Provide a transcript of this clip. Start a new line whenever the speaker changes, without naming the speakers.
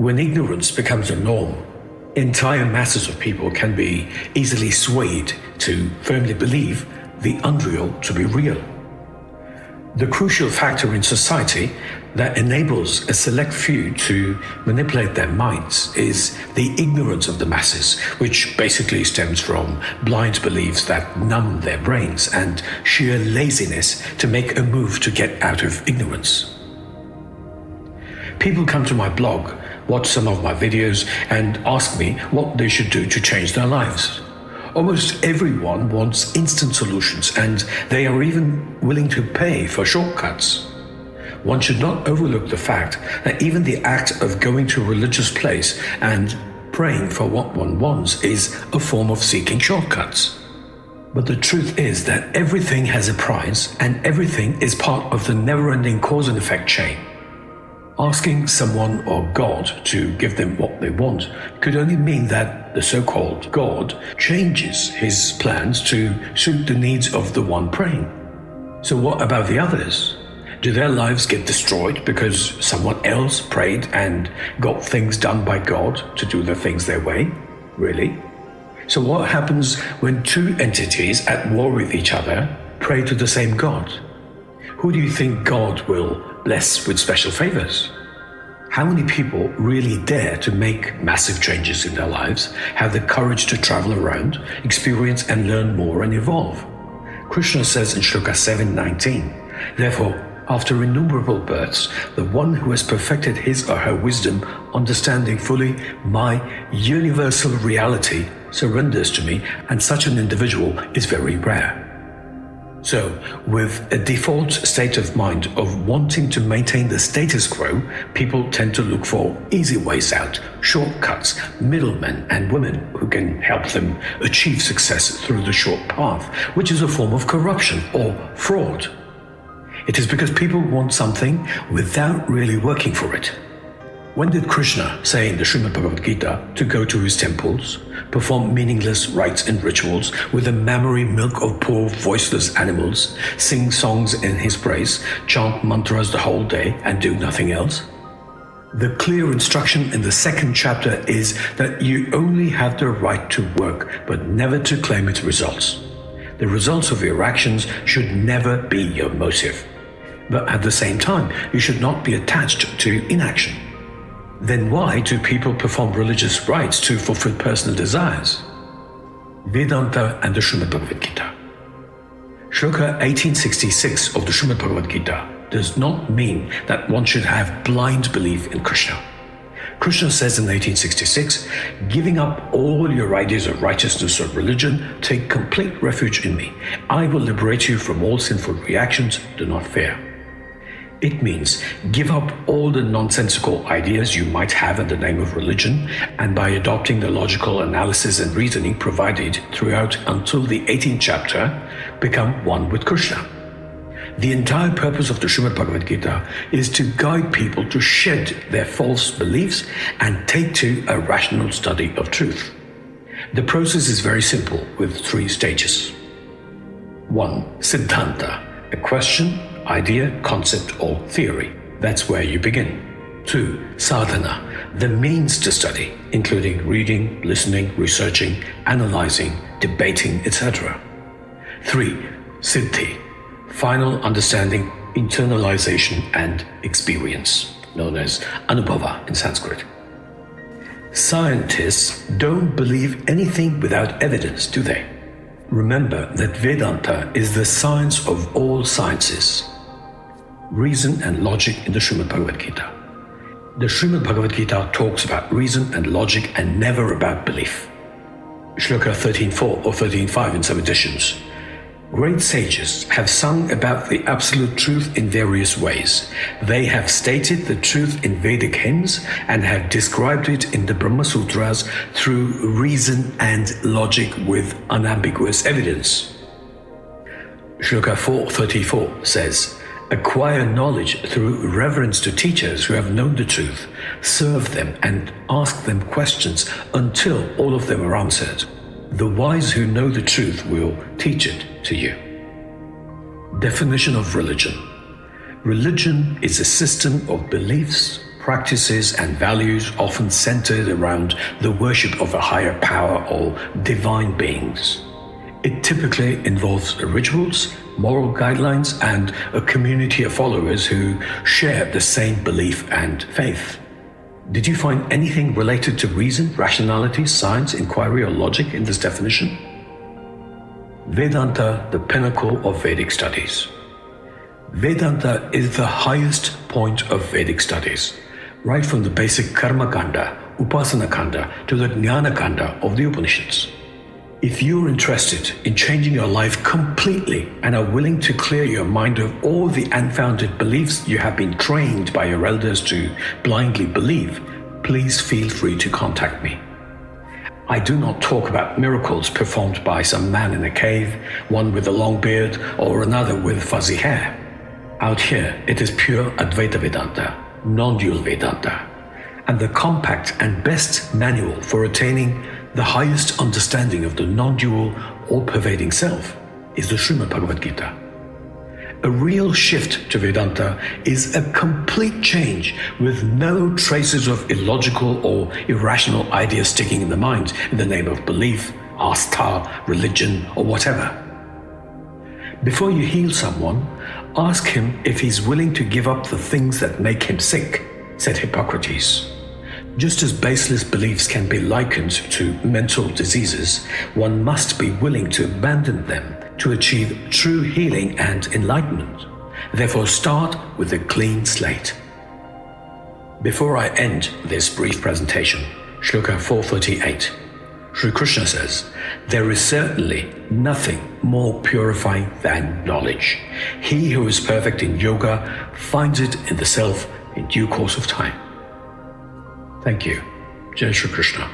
When ignorance becomes a norm, entire masses of people can be easily swayed to firmly believe the unreal to be real. The crucial factor in society that enables a select few to manipulate their minds is the ignorance of the masses, which basically stems from blind beliefs that numb their brains and sheer laziness to make a move to get out of ignorance. People come to my blog, watch some of my videos, and ask me what they should do to change their lives. Almost everyone wants instant solutions, and they are even willing to pay for shortcuts. One should not overlook the fact that even the act of going to a religious place and praying for what one wants is a form of seeking shortcuts. But the truth is that everything has a price, and everything is part of the never-ending cause and effect chain. Asking someone or God to give them what they want could only mean that the so-called God changes his plans to suit the needs of the one praying. So what about the others? Do their lives get destroyed because someone else prayed and got things done by God to do the things their way? Really? So what happens when two entities at war with each other pray to the same God? Who do you think God will bless with special favors? How many people really dare to make massive changes in their lives, have the courage to travel around, experience and learn more and evolve? Krishna says in Shloka 7:19, therefore, after innumerable births, the one who has perfected his or her wisdom, understanding fully my universal reality, surrenders to me, and such an individual is very rare. So, with a default state of mind of wanting to maintain the status quo, people tend to look for easy ways out, shortcuts, middlemen and women who can help them achieve success through the short path, which is a form of corruption or fraud. It is because people want something without really working for it. When did Krishna say in the Srimad Bhagavad Gita to go to his temples, perform meaningless rites and rituals with the mammary milk of poor voiceless animals, sing songs in his praise, chant mantras the whole day and do nothing else? The clear instruction in the second chapter is that you only have the right to work, but never to claim its results. The results of your actions should never be your motive. But at the same time, you should not be attached to inaction. Then why do people perform religious rites to fulfill personal desires? Vedanta and the Srimad Bhagavad Gita. Shloka 1866 of the Srimad Bhagavad Gita does not mean that one should have blind belief in Krishna. Krishna says in 1866, giving up all your ideas of righteousness or religion, take complete refuge in me. I will liberate you from all sinful reactions, do not fear. It means give up all the nonsensical ideas you might have in the name of religion, and by adopting the logical analysis and reasoning provided throughout until the 18th chapter, become one with Krishna. The entire purpose of the Srimad Bhagavad Gita is to guide people to shed their false beliefs and take to a rational study of truth. The process is very simple with 3 stages. 1. Siddhanta, a question, idea, concept or theory. That's where you begin. 2. Sadhana, the means to study, including reading, listening, researching, analyzing, debating, etc. 3. Siddhi, final understanding, internalization and experience, known as anubhava in Sanskrit. Scientists don't believe anything without evidence, do they? Remember that Vedanta is the science of all sciences. Reason and logic in the Srimad Bhagavad Gita. The Srimad Bhagavad Gita talks about reason and logic and never about belief. Shloka 13.4 or 13.5 in some editions. Great sages have sung about the absolute truth in various ways. They have stated the truth in Vedic hymns and have described it in the Brahma Sutras through reason and logic with unambiguous evidence. Shloka 4.34 says, acquire knowledge through reverence to teachers who have known the truth, serve them and ask them questions until all of them are answered. The wise who know the truth will teach it to you. Definition of religion. Religion is a system of beliefs, practices, and values often centered around the worship of a higher power or divine beings. It typically involves rituals, moral guidelines, and a community of followers who share the same belief and faith. Did you find anything related to reason, rationality, science, inquiry, or logic in this definition? Vedanta, the pinnacle of Vedic studies. Vedanta is the highest point of Vedic studies, right from the basic Karma Kanda, Upasana Kanda, to the Jnana Kanda of the Upanishads. If you're interested in changing your life completely and are willing to clear your mind of all the unfounded beliefs you have been trained by your elders to blindly believe, please feel free to contact me. I do not talk about miracles performed by some man in a cave, one with a long beard or another with fuzzy hair. Out here, it is pure Advaita Vedanta, non-dual Vedanta, and the compact and best manual for attaining the highest understanding of the non-dual, all-pervading self is the Srimad Bhagavad Gita. A real shift to Vedanta is a complete change with no traces of illogical or irrational ideas sticking in the mind in the name of belief, astha, religion, or whatever. Before you heal someone, ask him if he's willing to give up the things that make him sick, said Hippocrates. Just as baseless beliefs can be likened to mental diseases, one must be willing to abandon them to achieve true healing and enlightenment. Therefore, start with a clean slate. Before I end this brief presentation, Shloka 438, Sri Krishna says, "There is certainly nothing more purifying than knowledge. He who is perfect in yoga finds it in the self in due course of time." Thank you. Jai Shri Krishna.